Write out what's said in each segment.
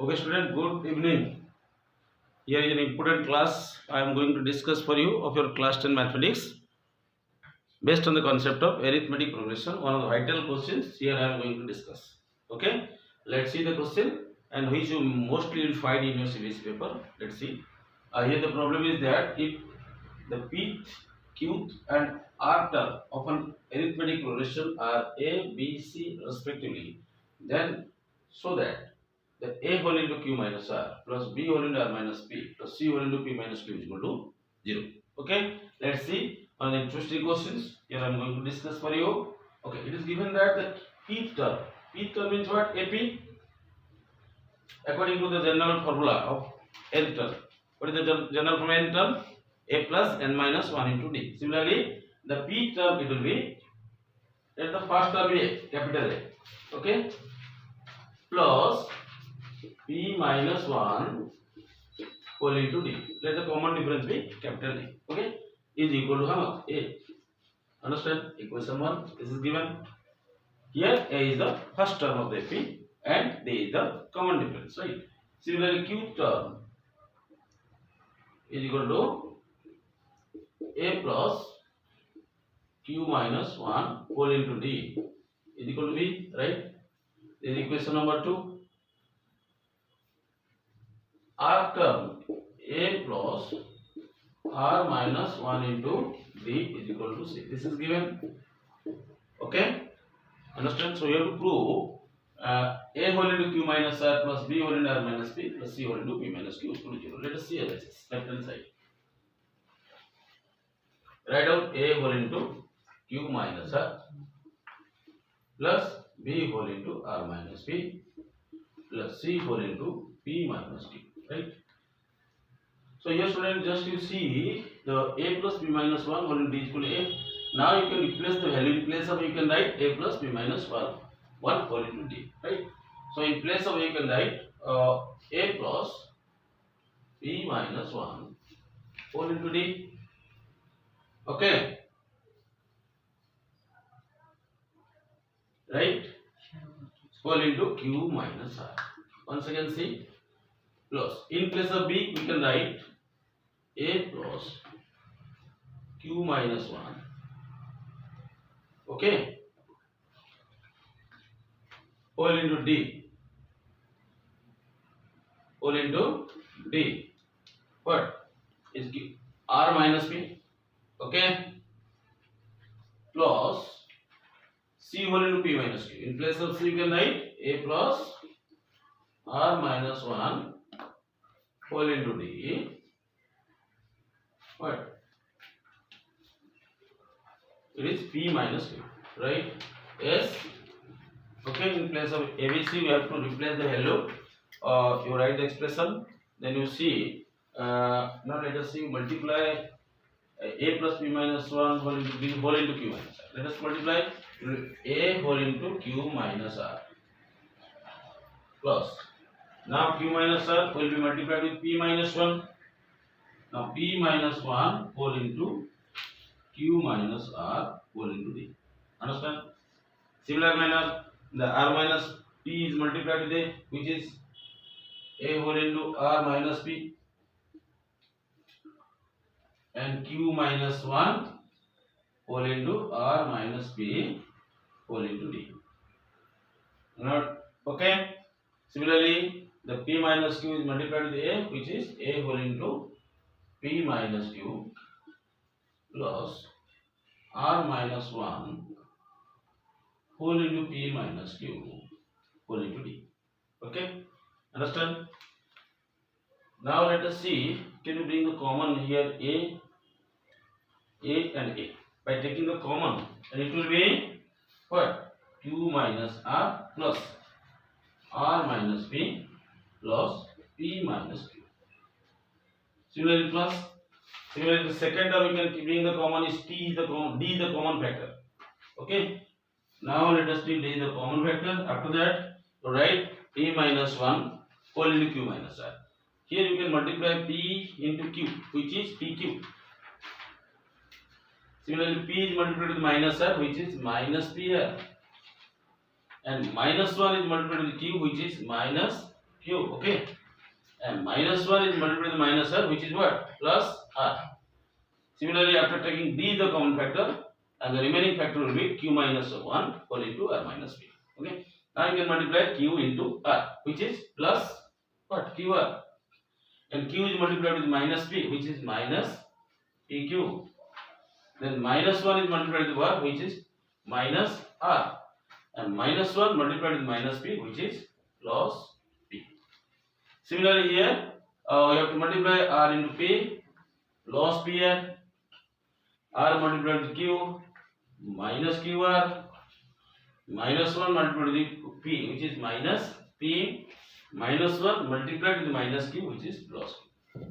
Okay, student, good evening. Here is an important class I am going to discuss for you of your class 10 mathematics based on the concept of arithmetic progression. One of the vital questions here I am going to discuss. Okay, let's see the question and which you mostly will find in your Cbse paper. Let's see. Here the problem is that if the pth, qth and r term of an arithmetic progression are a, b, c respectively, then so that the a whole into q minus r plus b whole into r minus p plus c whole into p minus q is equal to 0. Okay, let's see on the interesting questions. Here I am going to discuss for you. Okay, it is given that the pth term means what? AP according to the general formula of n term. What is the general formula n term? A plus n minus 1 into d. Similarly, the p term it will be, let the first term be a, capital A. Okay, plus p minus 1 whole into d. Let the common difference be capital D. Okay, is equal to how much? A. Understand? Equation 1. This is given. Here A is the first term of the p and D is the common difference. Right. Similarly, q term is equal to a plus q minus 1 whole into d is equal to b. Right. This is equation number 2. R term a plus r minus 1 into d is equal to c. This is given. Okay, understand? So you have to prove a whole into q minus r plus b whole into r minus p plus c whole into p minus q is equal to 0. Let us see this left hand side. Write out a whole into q minus r plus b whole into r minus p plus c whole into p minus q. Right. So here, student, just you see the a plus b minus 1 whole into d is equal to a. Now you can replace the value. In place of you can write a plus b minus 1 whole into d. Right. So in place of you can write a plus b minus 1 whole into d. Okay. Right. Whole into q minus r. Once again see. Plus in place of b we can write a plus q minus 1. Okay, whole into d. Whole into d. What is r minus p? Okay, plus c whole into p minus q. In place of c you can write a plus r minus 1 whole into d. What? It is p minus q, right? Yes. Okay, in place of abc you have to replace the value. You write the expression, then you see. Now let us see, multiply a plus p minus 1 whole into b whole into q minus r. Let us multiply a whole into q minus r plus. Now q minus r will be multiplied with p minus 1. Now p minus 1 whole into q minus r whole into d. Understand? Similar manner, the r minus p is multiplied with a, which is a whole into r minus p, and q minus 1 whole into r minus p whole into d. Not okay. Similarly, the p minus q is multiplied with a, which is a whole into p minus q plus r minus 1 whole into p minus q whole into d. Okay, understand? Now let us see, can you bring the common here a and a? By taking the common, and it will be what? Q minus r plus r minus p plus p minus q. Similarly plus. Similarly, the second term you can bring the common is t is the common, d is the common factor. Okay. Now let us see d is the common factor. After that, write p minus 1 whole into q minus r. Here you can multiply p into q, which is pq. Similarly, p is multiplied with minus r, which is minus pr, and minus 1 is multiplied with q, which is minus q. Okay, and minus 1 is multiplied with minus r, which is what? Plus r. Similarly, after taking d the common factor, and the remaining factor will be q minus 1 whole into r minus p. Okay, now you can multiply q into r, which is plus what? qr, and q is multiplied with minus p, which is minus pq. Then minus 1 is multiplied with what? Which is minus r, and minus 1 multiplied with minus p, which is plus p. Similarly here, you have to multiply r into p, loss p r multiplied with q, minus qr, minus 1 multiplied with p, which is minus p, minus 1 multiplied with minus q, which is plus q.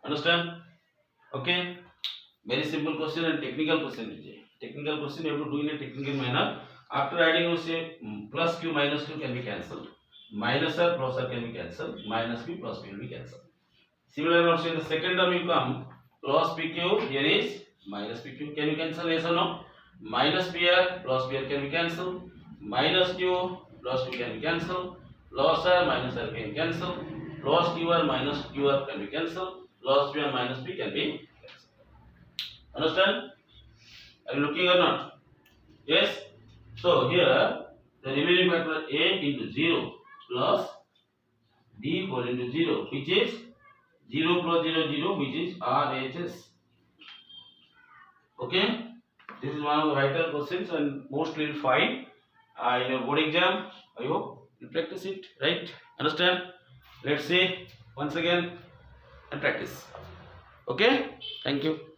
Understand? Okay. Very simple question and technical question. Technical question you have to do in a technical manner. After adding, you say plus q minus q can be cancelled, minus r plus r can be cancelled, minus p plus p will be cancelled. Similarly, also in the second term you come plus pq, here is minus pq. Can you cancel? Yes or no? Minus pr plus pr can be cancelled, minus q plus q can be cancelled, plus r minus r can be cancelled, plus qr minus qr can be cancelled, plus p minus p can be cancelled. Understand? Are you looking or not? Yes. So here the remaining factor a into 0 plus d whole into 0, which is 0 plus 0 0, which is RHS. Okay. This is one of the vital questions and mostly you'll find in your board exam. I hope you practice it. Right? Understand? Let's see once again and practice. Okay. Thank you.